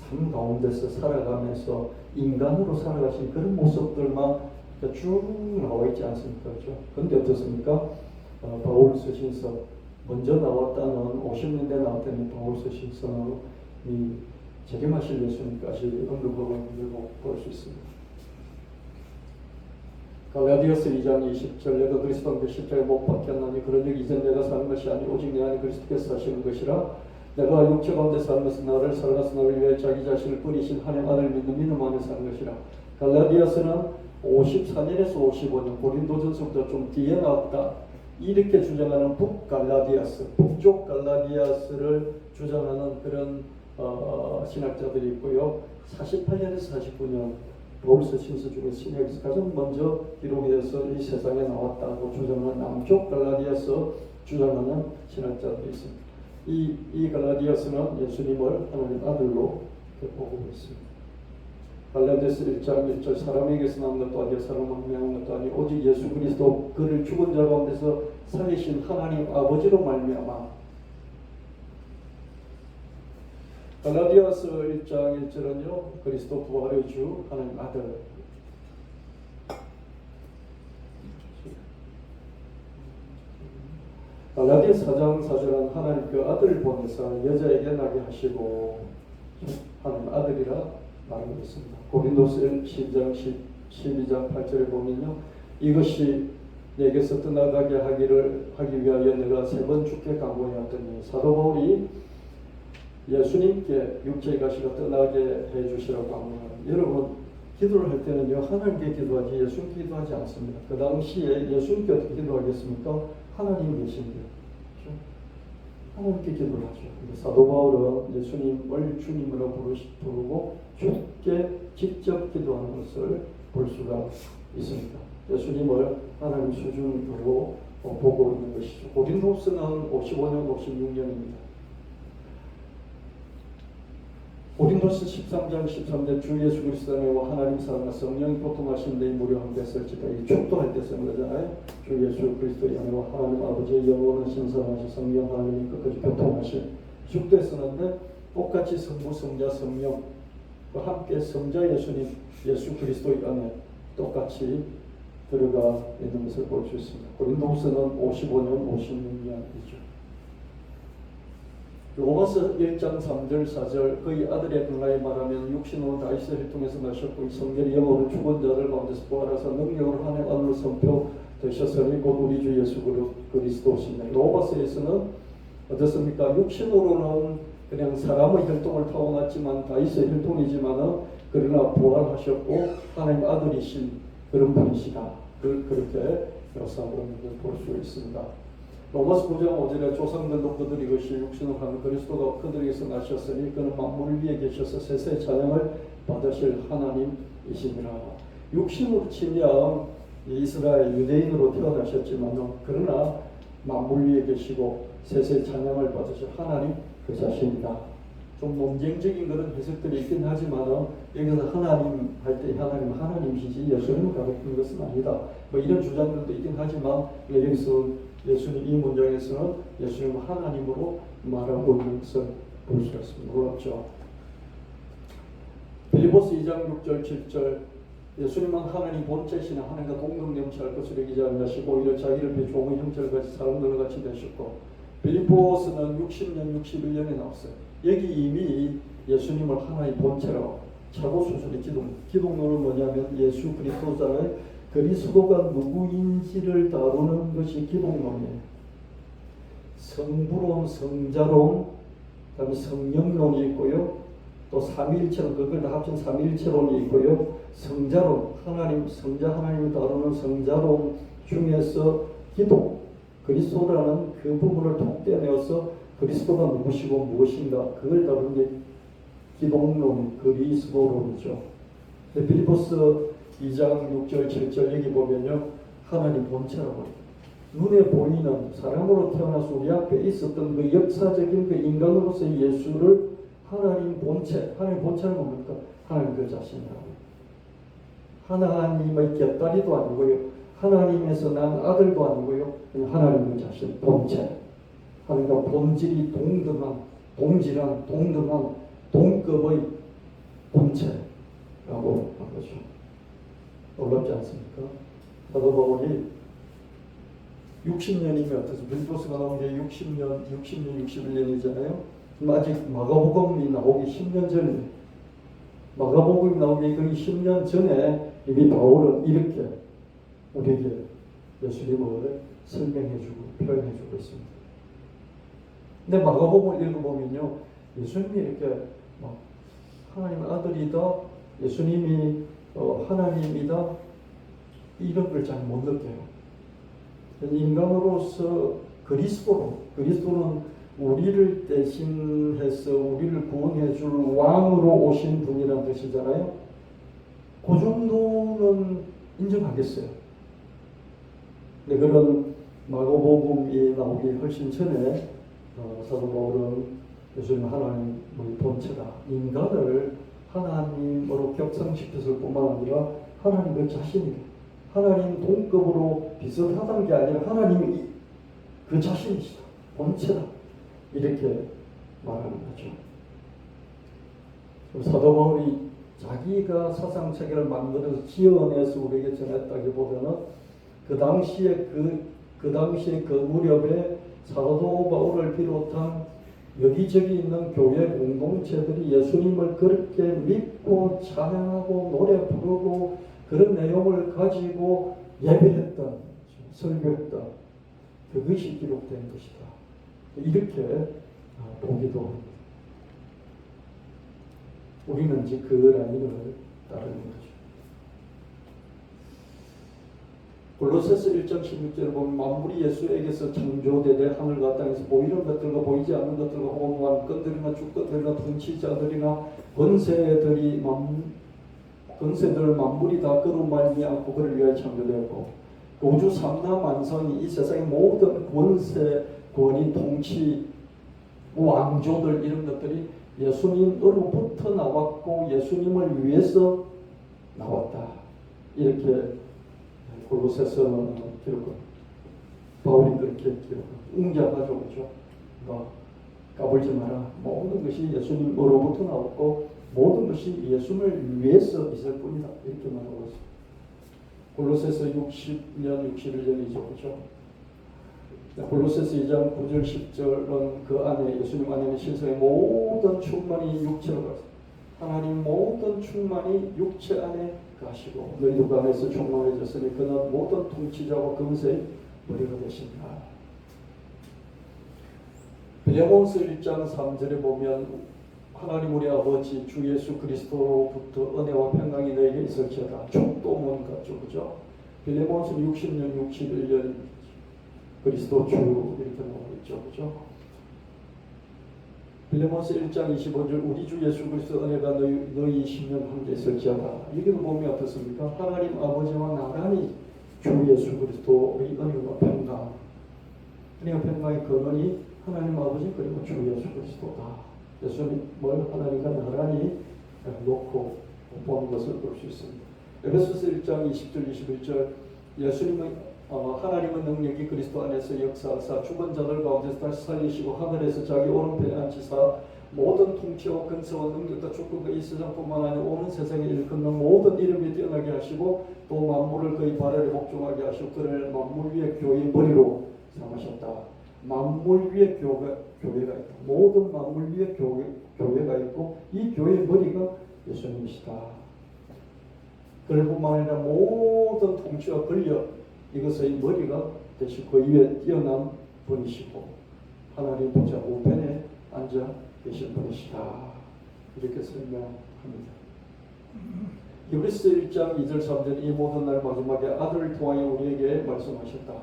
삶 가운데서 살아가면서 인간으로 살아가신 그런 모습들만 쭉 나와 있지 않습니까? 그렇죠? 그런데 어떻습니까? 바울서 신서 먼저 나왔다는 50년대 나왔다는 바울서 신서는 이 재림하실 예수님까지 언급하고 있는 걸 볼 수 있습니다. 갈라디아서 2장 20절 내가 그리스도 함께 십자가에 못 박혔나니 그런즉 이제 내가 사는 것이 아니 오직 내 안에 그리스도께서 사시는 것이라. 내가 육체 가운데 사는 것은 나를 살아가서 나를 위해 자기 자신을 뿌리신 하나님 아들 믿음 안에 사는 것이라. 갈라디아서는 54년에서 55년 고린도전서부터 좀 뒤에 나왔다 이렇게 주장하는 북갈라디아서 북쪽 갈라디아서를 주장하는 그런 신학자들이 있고요. 48년에서 49년 바울서 신서 중에 신약에서 가장 먼저 기록이 돼서 이 세상에 나왔다고 주장하는 남쪽 갈라디아서 주장하는 신학자들이 있습니다. 이 갈라디아서는 예수님을 하나님 아들로 보고 있습니다. 갈라디아서 1장 1절 사람에게서 나온 것도 아니요 사람을 말미암은 것도 아니요 오직 예수 그리스도 그를 죽은 자 가운데서 살리신 하나님 아버지로 말미암아. 갈라디아서 1장 1절은요 그리스도 부활의 주 하나님 아들 갈라디아서 4장 4절은 하나님 그 아들을 보내사 여자에게 나게 하시고 하나님 아들이라 말하고 있습니다. 고린도서 10장 12장 8절에 보면요 이것이 내게서 떠나가게 하기 위하여 내가 3번 죽게 강구하였더니 사도 바울이 예수님께 육체의 가시가 떠나게 해주시라고 합니다. 여러분 기도를 할 때는요 하나님께 기도하지 예수님께 기도하지 않습니다. 그 당시에 예수님께 어떻게 기도하겠습니까? 하나님이 계신데 그렇죠? 하나님께 기도를 하죠. 사도 바울은 예수님을 주님으로 부르고 주께 직접 기도하는 것을 볼 수가 있습니다. 예수님을 하나님 수준으로 보고 있는 것이죠. 고린도서는 55년 56년입니다. 고린도서 13장 13절 주 예수 그리스도 안에와 하나님 사랑과 성령이 교통하신 데 무료한 됐을지다. 이 축도할 때 쓰는 거잖아요. 주 예수 그리스도 안에와 하나님 아버지의 영원한 신성하신 성령 하나님이 끝까지 교통하신 축도에 쓰는데 똑같이 성부 성자 성령 함께 성자 예수님 예수 그리스도 안에 똑같이 들어가 있는 것을 볼 수 있습니다. 고린도서는 55년 56년이죠. 로마서 1장 3절 4절 그의 아들의 분라에 말하면 육신으로 다윗의 혈통에서 나셨고 이 성결이 영으로 죽은 자들 가운데서 부활하사 능력으로 하나님 아들로 선포되셨으니 곧 우리 주 예수 그리스도시니. 로마서에서는 어떻습니까? 육신으로는 그냥 사람의 혈통을 타고났지만 다윗의 혈통이지만은 그러나 부활하셨고 하나님 아들이신 그런 분이시다. 그렇게 묘사하고 있는 걸 볼 수 있습니다. 로마서 9장 5절에 조상들도 그들이 것이 육신을 하는 그리스도가 그들에게서 나셨으니 그는 만물 위에 계셔서 세세 찬양을 받으실 하나님이시니라. 육신으로 치면 이스라엘 유대인으로 태어나셨지만 그러나 만물 위에 계시고 세세 찬양을 받으실 하나님 그 자신이다. 좀 논쟁적인 그런 해석들이 있긴 하지만 여기서 하나님 할 때 하나님이시지 예수님을 가리키는 것은 아니다. 뭐 이런 주장들도 있긴 하지만 여기서 예수님 이 문장에서는 예수님을 하나님으로 말하고 있는 것을 볼 수 있습니다. 놀랍죠. 빌립보서 2장 6절 7절 예수님은 하나님 본체시나 하나님과 동등 명체할 것을 여기지 않으시고 오히려 자기를 비해 종의 형체를 가진 사람들과 같이 되셨고 빌립보서는 60년 61년에 나왔어요. 여기 이미 예수님을 하나의 본체라고 차고 수술의 기독론은 뭐냐면 예수 그리스도자의 그리스도가 누구인지를 다루는 것이 기독론이에요. 성부론, 성자론, 그다음에 성령론이 있고요. 또 삼위일체론, 그걸 다 합친 삼위일체론이 있고요. 성자론, 성자 하나님을 다루는 성자론 중에서 기독, 그리스도라는 그 부분을 톡 떼내어서 그리스도가 누구시고 무엇인가 그걸 다루는 게 기독론, 그리스도론이죠. 빌립보서 2장 6절 7절 여기 보면요. 하나님 본체라고 해요. 눈에 보이는 사람으로 태어나서 우리 앞에 있었던 그 역사적인 그 인간으로서의 예수를 하나님 본체는 뭡니까? 하나님 그 자신이라고. 하나님의 곁다리도 아니고요. 하나님에서 난 아들도 아니고요. 그냥 하나님 그 자신, 본체. 하나님과 본질이 동등한, 동질한, 동등한, 동급의 본체라고 한 거죠. 놀랍지 않습니까? 사도 바울이 60년이면 어떠세요? 빌립보서가 나온 게 60년, 61년이잖아요. 아직 마가복음이 나오기 10년 전에 마가복음이 나오기 거의 10년 전에 이미 바울은 이렇게 우리에게 예수님을 설명해주고 표현해주고 있습니다. 근데 마가복음을 읽어보면요, 예수님이 이렇게 막 하나님 아들이다, 예수님이 하나님이다 이런 걸 잘 못 느껴요. 인간으로서 그리스도는 우리를 대신해서 우리를 구원해 줄 왕으로 오신 분이라는 뜻이잖아요. 그 정도는 인정하겠어요. 근데 그런 마가복음이 나오기 훨씬 전에 사도 바울은 예수님 하나님의 본체다. 인간을 하나님으로 격상시켰을 뿐만 아니라 하나님 그 자신이다. 하나님 동급으로 비슷하다는 게 아니라 하나님이 그 자신이시다. 본체다. 이렇게 말하는 거죠. 사도 바울이 자기가 사상체계를 만들어서 지어내서 우리에게 전했다기보다는 그 당시에 그 무렵에 사도 바울을 비롯한 여기저기 있는 교회 공동체들이 예수님을 그렇게 믿고 찬양하고 노래 부르고 그런 내용을 가지고 예배했던, 설교했던 그것이 기록된 것이다. 이렇게 보기도 합니다. 우리는 이제 그 라인을 따르는 거죠. 골로새서 1장 16절을 보면 만물이 예수에게서 창조되되 하늘과 땅에서 보이는 것들과 보이지 않는 것들과 혹은 왕권들이나 주권들이나 통치자들이나 권세들 만물이 다 그로 말미암고 그를 위하여 창조되었고 우주 삼라 만상이 이 세상의 모든 권세, 권위, 통치, 왕조들 이런 것들이 예수님으로부터 나왔고 예수님을 위해서 나왔다. 이렇게 골로새서는 기록합니다. 바울이 그렇게 기록합니다. 웅장하죠, 그렇죠? 까불지 마라. 모든 것이 예수님으로부터 나왔고 모든 것이 예수님을 위해서 있을 뿐이다. 이렇게 말하고 있습니다. 골로새서 60년, 61년이죠, 그렇죠? 골로새서 2장 9절 10절은 그 안에 예수님 안에는 신성의 모든 충만이 육체로 가서 하나님 모든 충만이 육체 안에 가시고 너희도 그 안에서 충만해졌으니 그는 모든 통치자와 권세의 머리가 되신다. 빌레몬서 1장 3절에 보면 하나님 우리 아버지 주 예수 그리스도로부터 은혜와 평강이 너에게 있을지어다. 축도문 같죠, 그죠? 빌레몬서 60년 61년 그리스도 주 이렇게 나오고 있죠, 그죠? 빌레몬서 1장 25절 우리 주 예수 그리스도 은혜가 너희 10년 함께 있을지어다. 여기도 보면 어떻습니까? 하나님 아버지와 나란히 주 예수 그리스도의 은혜와 평강 그러니까 평강의 근원이 하나님 아버지 그리고 주 예수 그리스도다. 예수님을 하나님과 나란히 놓고 보는 것을 볼 수 있습니다. 에베소서 1장 20절 21절 예수님의 하나님의 능력이 그리스도 안에서 역사하사 죽은 자들 가운데서 다시 살리시고 하늘에서 자기 오른편에 앉히사 모든 통치와 근세와 능력과 축복과 이 세상뿐만 아니라 온 세상에 일컫는 모든 이름이 뛰어나게 하시고 또 만물을 그의 발 아래 복종하게 하시고 그를 만물 위에 교회의 머리로 삼으셨다. 만물 위에 교회가 있다. 모든 만물 위에 교회가 있고 이 교회의 머리가 예수님이시다. 그럴 뿐만 아니라 모든 통치와 권력 이것의 머리가 되시고 그 위에 뛰어난 분이시고 하나님 보좌 우편에 앉아 계신 분이시다. 이렇게 설명합니다. 히브리서 1장 2절 3절 이 모든 날 마지막에 아들을 통하여 우리에게 말씀하셨다.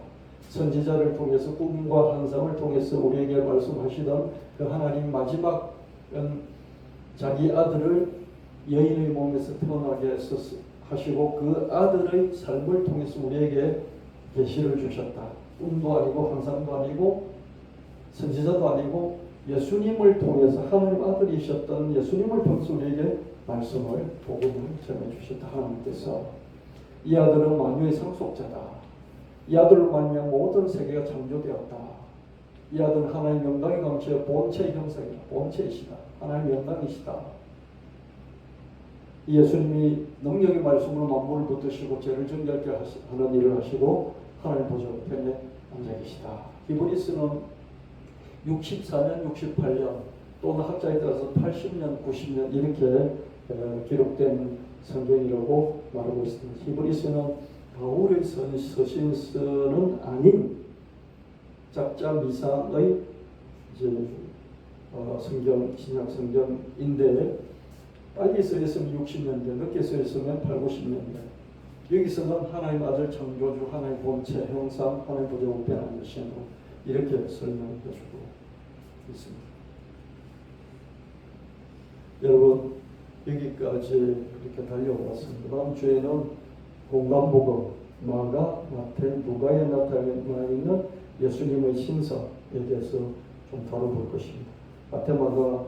선지자를 통해서 꿈과 환상을 통해서 우리에게 말씀하시던 그 하나님 마지막은 자기 아들을 여인의 몸에서 태어나게 하시고 그 아들의 삶을 통해서 우리에게 계시를 주셨다. 꿈도 아니고 환상도 아니고 선지자도 아니고 예수님을 통해서 하나님 아들이셨던 예수님을 통해서 우리에게 말씀을 복음을 전해주셨다. 하나님께서 이 아들은 만유의 상속자다. 이 아들로 말미암아 모든 세계가 창조되었다. 이 아들은 하나님 영광의 감체의 본체의 형상이다. 본체이시다. 하나님 영광이시다. 예수님이 능력의 말씀으로 만물을 붙드시고 죄를 정결케 하는 일을 하시고 하나님 보좌 우편에 앉아 계시다. 히브리서는 64년, 68년 또는 학자에 따라서 80년, 90년 이렇게 기록된 성경이라고 말하고 있습니다. 히브리서는 바울의 서신서는 아닌 작자 미상의 성경, 신약 성경인데 빨리 써있으면 60년대, 늦게 써있으면 8, 90년대. 여기서는 하나님 아들 창조주, 하나님 본체, 형상, 하나님 보좌 우편에 앉으신 분 이렇게 설명해 주고 있습니다. 여러분 여기까지 이렇게 달려왔습니다. 다음 주에는 공간복음, 마가, 마태, 누가에 나타나 있는 예수님의 신성에 대해서 좀 다뤄볼 것입니다. 마태, 마가,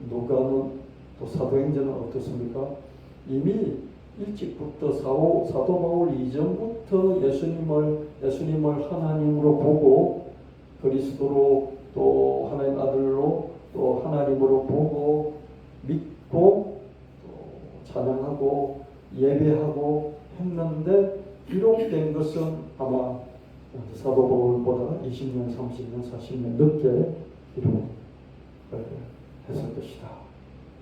누가는 또 사도행전은 어떻습니까? 이미 일찍부터 사도 바울 이전부터 예수님을 하나님으로 보고 그리스도로 또 하나님 아들로 또 하나님으로 보고 믿고 또 찬양하고 예배하고 했는데 기록된 것은 아마 사도 바울보다 20년, 30년, 40년 늦게 기록을 했을 것이다.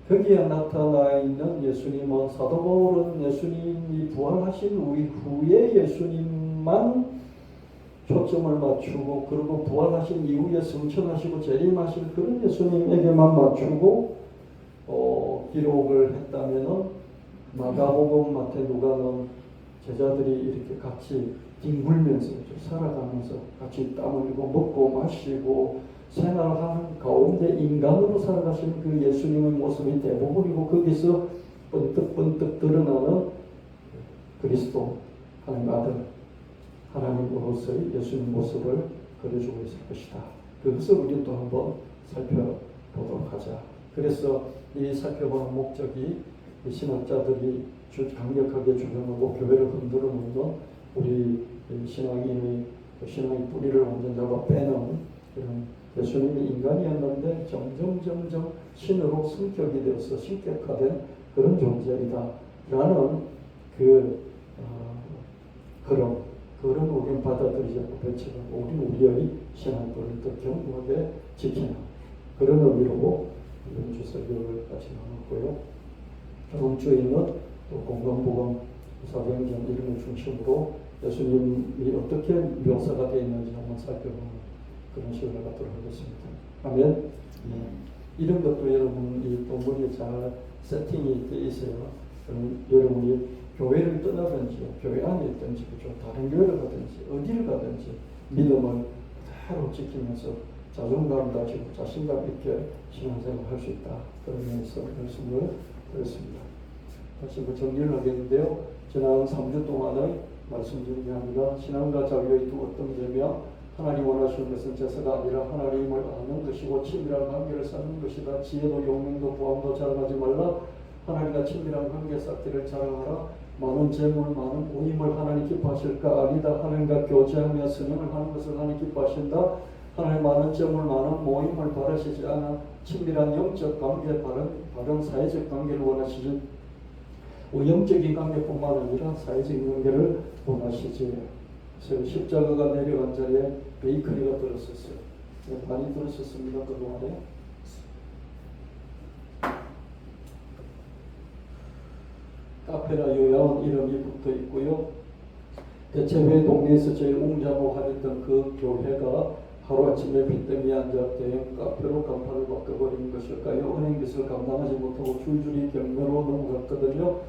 거기에 나타나 있는 예수님은 사도 바울은 예수님이 부활하신 이후에 예수님만 초점을 맞추고 그리고 부활하신 이후에 승천하시고 재림하실 그런 예수님에게만 맞추고 기록을 했다면은 마가복음, 마태, 누가는 제자들이 이렇게 같이 뒹굴면서 살아가면서 같이 땀 흘리고 먹고 마시고 생활하는 가운데 인간으로 살아가신 그 예수님의 모습이 대부분이고 거기서 번뜩번뜩 드러나는 그리스도 하나님 아들 하나님으로서의 예수님 모습을 그려주고 있을 것이다. 그것을 우리 또 한번 살펴보도록 하자. 그래서 이 살펴보는 목적이 신학자들이 강력하게 주장하고 교회를 흔들어 놓는 우리 신앙의 뿌리를 완전 잡아 빼는 그런 예수님이 인간이었는데 점점 신으로 성격이 되어서 신격화된 그런 존재이다 라는 그런 우리는 받아들이지 않고 배척하고 우리의 신앙들을 더 견고하게 지키는 그런 의미로 이번 주 설교를 같이 나눴고요. 다음 주에는 또 공간복음 사도행전 이름을 중심으로 예수님이 어떻게 묘사가 되어 있는지 한번 살펴보는 그런 시간을 갖도록 하겠습니다. 아멘. 이런 것도 여러분이 또 머리에 잘 세팅이 되어 있어요. 그럼 여러분이 교회를 떠나든지 교회 안에 있든지 다른 교회를 가든지 어디를 가든지 믿음을 그대로 지키면서 자존감 가지고 자신감 있게 신앙생활을 할 수 있다. 그런 면에서 말씀을 드렸습니다. 다시 정리를 하겠는데요. 지난 3주 동안의 말씀 중에 하나가 신앙과 자유의 두 어떤 되며 하나님 원하시는 것은 제사가 아니라 하나님을 아는 것이고 친밀한 관계를 쌓는 것이다. 지혜도 용맹도 부함도 자랑하지 말라. 하나님과 친밀한 관계 쌓기를 자랑하라. 많은 재물 많은 모임을 하나님 기뻐하실까? 아니다. 하나님과 교제하며 선행을 하는 것을 하나님 기뻐하신다. 하나님 많은 재물 많은 모임을 바라시지 않아 친밀한 영적 관계 바른 사회적 관계를 원하시지 영적인 관계뿐만 아니라 사회적인 관계를 원하시지. 그래서 십자가가 내려간 자리에 베이커리가 들었었어요. 많이 들었었습니다. 그동안에. 카페라 요야원 이름이 붙어 있고요. 대체 왜 동네에서 제일 웅장하했던 그 교회가 하루아침에 빚더미에 앉아 대형 카페로 간판을 바꿔버린 것일까요? 은행빚을 감당하지 못하고 줄줄이 경매로 넘어갔거든요.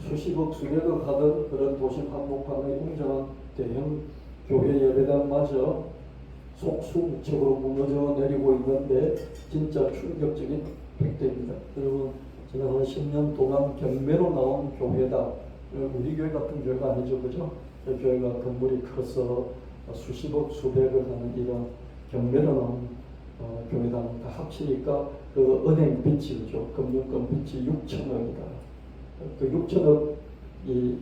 수십억 수백억 하던 그런 도심 한복판의 웅장한 대형 교회 예배당마저 속수무책으로 무너져 내리고 있는데 진짜 충격적인 팩트입니다. 여러분, 제가 한 10년 동안 경매로 나온 교회다. 우리 교회 같은 교회가 아니죠, 그죠? 교회가 건물이 커서 수십억 수백을 하는 이런 경매로 나온 교회당 다 합치니까 그 은행 빚이, 그죠? 금융권 빚이 6천억이다. 그 6천억이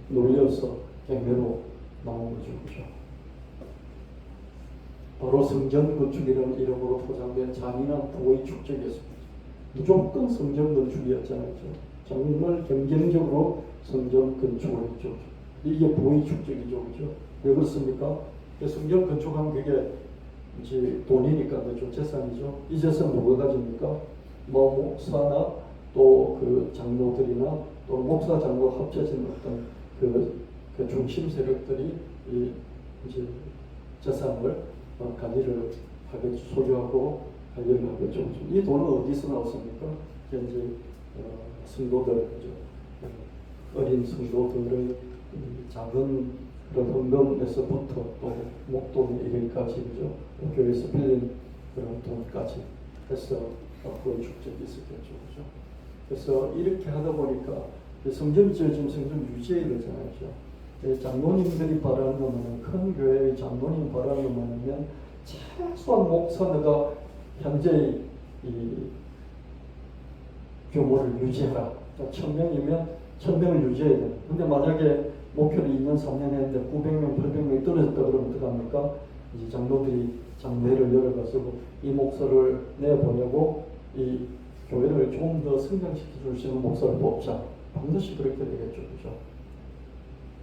놀려서 경매로 나온 거죠, 그죠? 바로 성전 건축이라는 이름으로 포장된 잔인한 부의 축적이었습니다. 무조건 성전 건축이었잖아요. 정말 경쟁적으로 성전 건축을 했죠. 이게 부의 축적이죠, 그죠? 왜 그렇습니까? 성전 건축하면 그게 이제 돈이니까 그죠, 재산이죠. 이 재산 누가 가집니까? 뭐 목사나 또 그 장로들이나 또 목사 장로 합쳐진 어떤 그 중심 세력들이 이제 재산을 관리를 하게 소유하고 관리를 하겠죠. 이 돈은 어디서 나왔습니까? 현재 성도들, 어린 성도들의 작은 그런 헌금에서부터 또 목돈 이르기까지, 그죠? 교회에서 빌린 그런 돈까지 해서 그의 축적이 있었겠죠, 그죠? 그래서 이렇게 하다 보니까 성전이 지금 성전 유지해야 되잖아요, 그죠? 장로님들이 바라는 것은, 큰 교회의 장로님 바라는 것은 최소한 목사가 현재의 이 규모를 유지해라. 1000명이면 1000명을 유지해야 돼. 근데 만약에 목표를 2년, 3년 했는데 900명, 800명이 떨어졌다 그러면 어떡합니까? 이제 장로들이 장례를 열어가지고 이 목사를 내보내고 이 교회를 좀 더 성장시켜 줄 수 있는 목사를 뽑자. 반드시 그렇게 되겠죠, 그죠?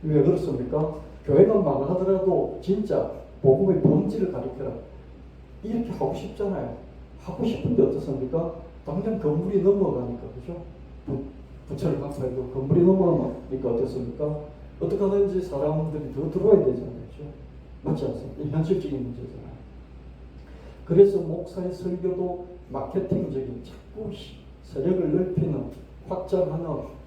왜 그렇습니까? 교회가 망하더라도 진짜 복음의 본질을 가르쳐라. 이렇게 하고 싶잖아요. 하고 싶은데 어떻습니까? 당장 건물이 넘어가니까, 그죠? 부채를 갚아야도 건물이 넘어가니까 어떻습니까? 어떻게 하든지 사람들이 더 들어와야 되잖아요, 그죠? 맞지 않습니까? 이 현실적인 문제잖아요. 그래서 목사의 설교도 마케팅적인, 자꾸 세력을 넓히는, 확장하는,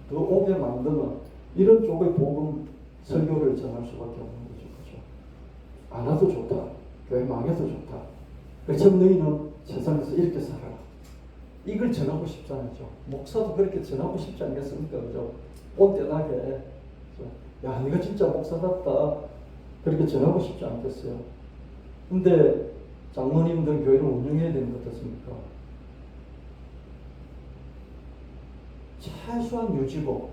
더 오게 만드는 이런 쪽의 복음 설교를 전할 수밖에 없는 거죠, 그죠? 안 와도 좋다. 교회 망해도 좋다. 그래서 너희는 세상에서 이렇게 살아라. 이걸 전하고 싶잖아요. 목사도 그렇게 전하고 싶지 않겠습니까? 그죠? 온때나게. 야, 네가 진짜 목사답다. 그렇게 전하고 싶지 않겠어요? 근데 장로님들 교회를 운영해야 되는 것 같습니까? 최소한 유지고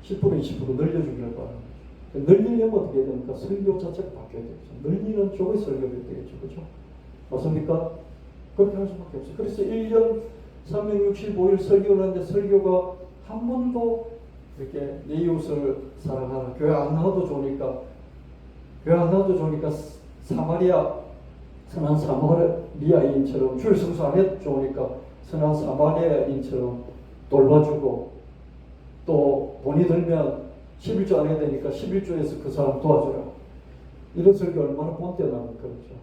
10% 20% 늘려주기를 바랍니다. 늘리려면 어떻게 해야 됩니까? 설교 자체가 바뀌어야 되죠. 늘리는 쪽의 설교가 되겠죠. 그렇죠? 맞습니까? 그렇게 할 수밖에 없어요. 그래서 1년 365일 설교를 하는데 설교가 한 번도 이렇게 내 이웃을 사랑하라. 교회 안 나와도 좋으니까 선한 사마리아인처럼 주일 성수 안 해도 좋으니까 선한 사마리아인처럼 돌봐주고 또 돈이 들면 11조 안 해야 되니까 11조에서 그 사람 도와주라. 이런 설교 얼마나 본때납니까? 그렇죠?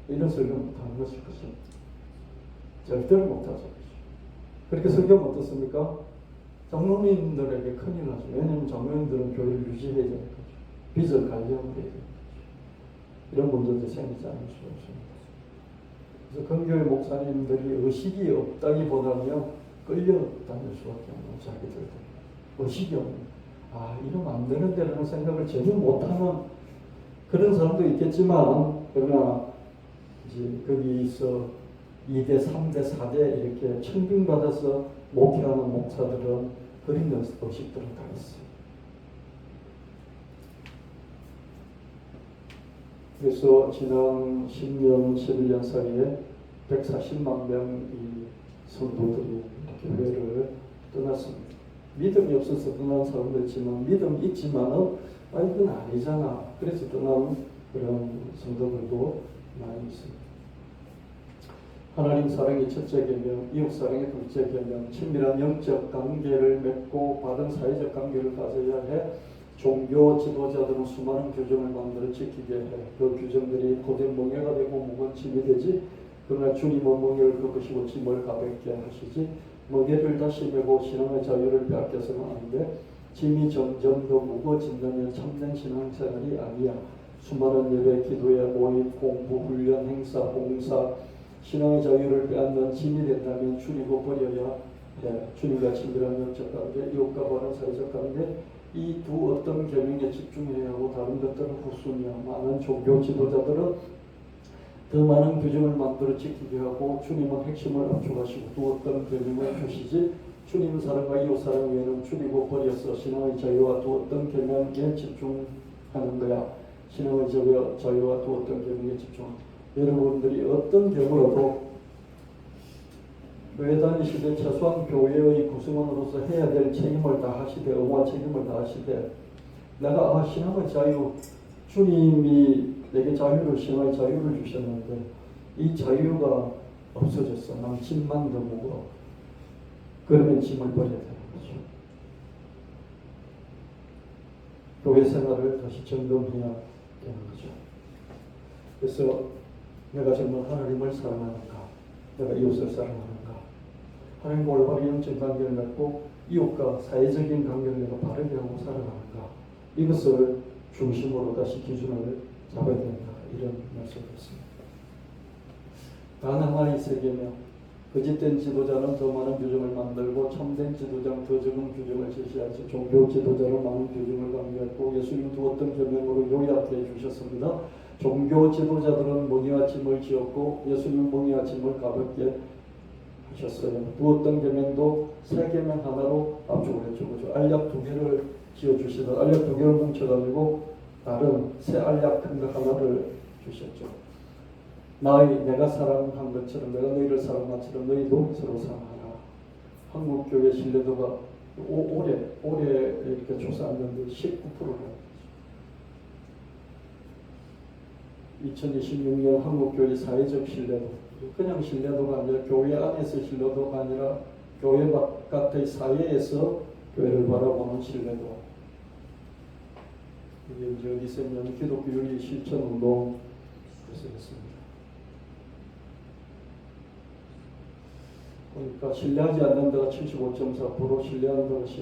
이런 설교 못하는 것일 것입니다. 절대로 못하죠. 그렇게 설교하면 어떻습니까? 장로님들에게 큰일 나죠. 왜냐하면 장로님들은 교회를 유지해야 되는 거죠. 빚을 관리하면 돼야 되는 거죠. 이런 문제도 생기지 않을 수 없습니다. 그래서 근교회 목사님들이 의식이 없다기보다는 끌려다닐 수밖에 없는 자기들. 의식이 없는. 이러면 안 되는데라는 생각을 전혀 못하는 그런 사람도 있겠지만 그러나 이제 거기서 2대, 3대, 4대 이렇게 청빙받아서 목회하는 목사들은 그런 의식들을 다 있어요. 그래서 지난 10년, 11년 사이에 140만 명의 성도들이 교회를 떠났습니다. 믿음이 없어서 떠난 사람도 있지만 믿음이 있지만은 이건 아니잖아. 그래서 떠난 그런 성도들도 많이 있습니다. 하나님 사랑이 첫째 계명, 이웃 사랑이 둘째 계명, 친밀한 영적 관계를 맺고 바른 사회적 관계를 가져야 해. 종교 지도자들은 수많은 규정을 만들어 지키게 해. 그 규정들이 고된 멍에가 되고 무거운 짐이 되지. 그러나 주님은 멍에를 꺾으시고 짐을 가볍게 하시지. 멍에를 다시 메고 신앙의 자유를 빼앗겨서는 안 돼. 짐이 점점 더 무거워진다면 참된 신앙생활이 아니야. 수많은 예배, 기도회, 모임, 공부, 훈련, 행사, 봉사, 신앙의 자유를 빼앗는 짐이 된다면 줄이고 버려야 해. 주님과 친밀한 영적 관계, 이웃과 바른 사회적 관계, 이 두 어떤 계명에 집중해야 하고 다른 것들은 후순위야. 많은 종교 지도자들은 더 많은 규정을 만들어 지키게 하고 주님은 핵심을 압축하시고 또 어떤 계명을 주시지. 주님 사랑과 이웃 사랑 외에는 줄이고 버려서 신앙의 자유와 또 어떤 계명에 집중하는 거야. 신앙의 자유와 또 어떤 계명에 집중하는 거야. 여러분들이 어떤 경우라도 교회 다니시되 최소한 교회의 구성원으로서 해야 될 책임을 다하시되 의무와 책임을 다하시되 내가 신앙의 자유, 주님이 내게 자유를, 신앙의 자유를 주셨는데 이 자유가 없어졌어. 난 짐만 더 무거워. 그러면 짐을 버려야 되는 거죠. 교회 생활을 다시 점검해야 되는 거죠. 그래서 내가 정말 하나님을 사랑하는가? 내가 이웃을 사랑하는가? 하나님과 올바른 영적 관계를 맺고 이웃과 사회적인 관계를 내가 바르게 하고 살아가는가? 이것을 중심으로 다시 기준을 잡아야 된다. 이런 말씀이었습니다. 단 하나의 세계며 거짓된 지도자는 더 많은 규정을 만들고 참된 지도자는 더 적은 규정을 제시하지. 종교 지도자는 많은 규정을 강조했고 예수님 두었던 계명으로 요약해 주셨습니다. 종교 지도자들은 멍에와 짐을 지었고 예수님 멍에와 짐을 가볍게 하셨어요. 두었던 계명도 세 계명 하나로 압축을 했죠. 그렇죠? 알약 2개를 지어주시다. 알약 2개를 뭉쳐가지고 다른 새 알약 큰 거 하나를 주셨죠. 내가 사랑한 것처럼 내가 너희를 사랑한 것처럼 너희도 서로 사랑하라. 한국교회 신뢰도가 올해 이렇게 조사했는데 19%가 2026년 한국교회 사회적 신뢰도, 그냥 신뢰도가 아니라 교회 안에서 신뢰도가 아니라 교회 바깥의 사회에서 교회를 바라보는 신뢰도. 이게 이제 어디서 했냐면 기독교 윤리 실천 운동 그래서 했습니다. 그러니까 신뢰하지 않는 데가 75.4%, 신뢰하는 데가 19%.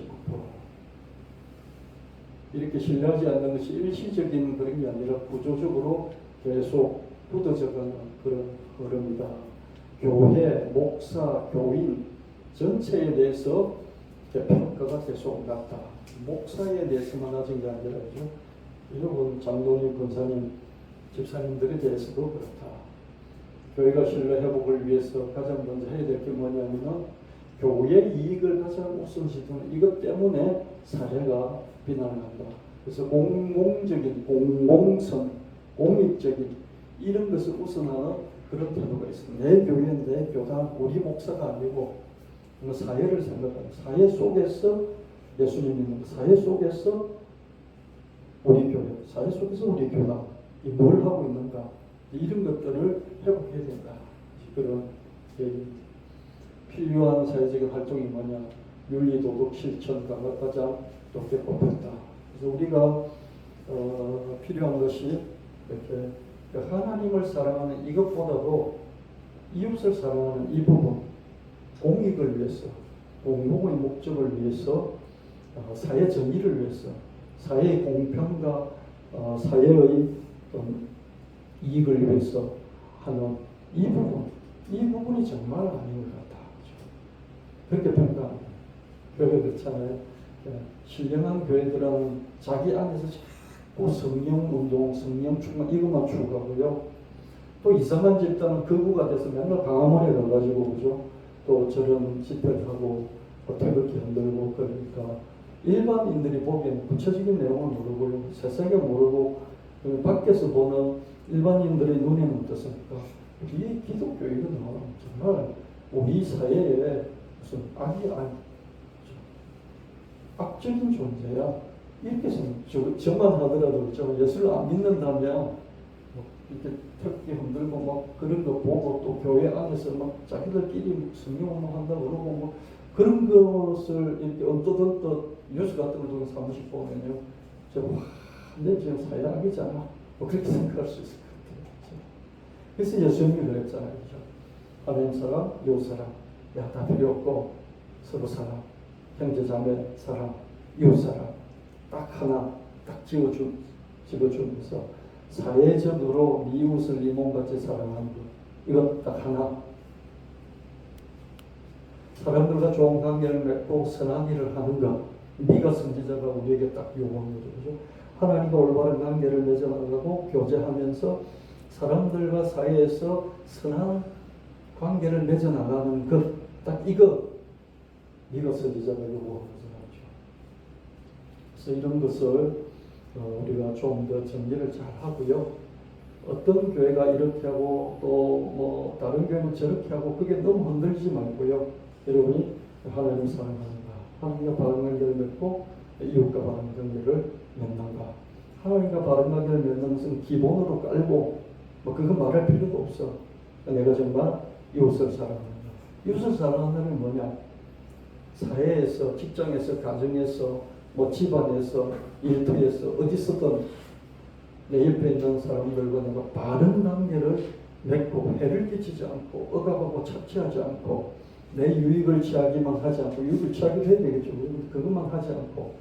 이렇게 신뢰하지 않는 것이 일시적인 그런 게 아니라 구조적으로 계속 굳어져가는 그런 흐름이다. 교회, 목사, 교인 전체에 대해서 평가가 계속 낮다. 목사에 대해서만 낮은 게 아니라 여러분 장로님, 권사님, 집사님들에 대해서도 그렇다. 교회가 신뢰 회복을 위해서 가장 먼저 해야 될 게 뭐냐면은 교회 이익을 가장 우선시 두는 이것 때문에 사회가 비난을 한다. 그래서 공공적인, 공공성, 공익적인 이런 것을 우선하는 그런 태도가 있습니다. 내 교회는 내 교단, 우리 목사가 아니고 사회를 생각하는 사회 속에서 예수님 있는 것, 사회 속에서 우리 교회, 사회 속에서 우리 교단 이 뭘 하고 있는가 이런 것들을 회복해야 된다. 그런 얘기입니다. 필요한 사회적인 활동이 뭐냐? 윤리, 도덕, 실천, 가장 높게 뽑혔다. 그래서 우리가 필요한 것이 이렇게 하나님을 사랑하는 이것보다도 이웃을 사랑하는 이 부분, 공익을 위해서, 공공의 목적을 위해서, 사회 정의를 위해서, 사회의 공평과 사회의 이익을 위해서 하는 이 부분이 정말 아닌 것 같다. 그렇게 평가합니다. 교회 그렇잖아요. 신령한 교회들은 자기 안에서 또 성령 운동, 성령 충만 이것만 추구하고요. 또 이상한 집단은 거부가 돼서 맨날 광화문에 가가지고 그죠? 또 저런 집회를 하고 태극기 흔들고 그러니까 일반인들이 보기엔 구체적인 내용을 모르고요. 세세하게 모르고 밖에서 보는 일반인들의 눈에는 어떻습니까? 이 기독교회는 정말 우리 사회에 무슨 악적인 존재야. 이렇게 저만 하더라도 예수를 안 믿는다면 뭐 이렇게 특기 흔들고 막 그런 거 보고 또 교회 안에서 막 자기들끼리 성경 운동한다 그러고 뭐 그런 것을 이렇게 언뜻 뉴스 같은 걸 통해서 한 번씩 보면요. 내 지금 사회 악이잖아. 뭐 그렇게 생각할 수 있을 것 같아요. 그래서 예수님이 그랬잖아요. 그죠? 하나님 사랑, 이웃 사랑. 야, 다 필요 없고 서로 사랑, 형제 자매 사랑, 이웃 사랑. 딱 하나 딱 집어주면서 사회적으로 이웃을 네 몸같이 사랑하는 것. 이건 딱 하나. 사람들과 좋은 관계를 맺고 선한 일을 하는 것. 네가 선지자가 우리에게 딱 요구하는 거죠. 하나님과 올바른 관계를 맺어나가고 교제하면서 사람들과 사이에서 선한 관계를 맺어나가는 것. 딱 이거 네가 선지자가 요구하는 거죠. 그래서 이런 것을 우리가 좀 더 정리를 잘 하고요. 어떤 교회가 이렇게 하고 또 뭐 다른 교회는 저렇게 하고 그게 너무 흔들리지 말고요. 여러분이 하나님을 사랑하는가, 하나님과 바른 관계를 맺고 이웃과 바른 관계를 맺는가. 하나님과 바른 관계를 맺는 것은 기본으로 깔고 뭐 그거 말할 필요도 없어. 내가 정말 이웃을 사랑한다. 이웃을 사랑한다는 뭐냐? 사회에서, 직장에서, 가정에서, 뭐 집안에서, 일터에서 어디서든 내 옆에 있는 사람들과 내가 바른 관계를 맺고 해를 끼치지 않고 억압하고 착취하지 않고 내 유익을 취하기만 하지 않고 유익을 취하기도 해야 되겠죠. 그것만 하지 않고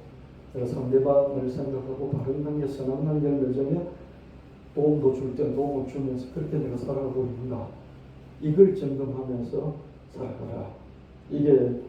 내가 상대방을 생각하고 바른 관계, 선한 관계를 맺으며 도움도 줄 때 도움을 주면서 그렇게 내가 살아가고 있는가. 이걸 점검하면서 살아가라. 이게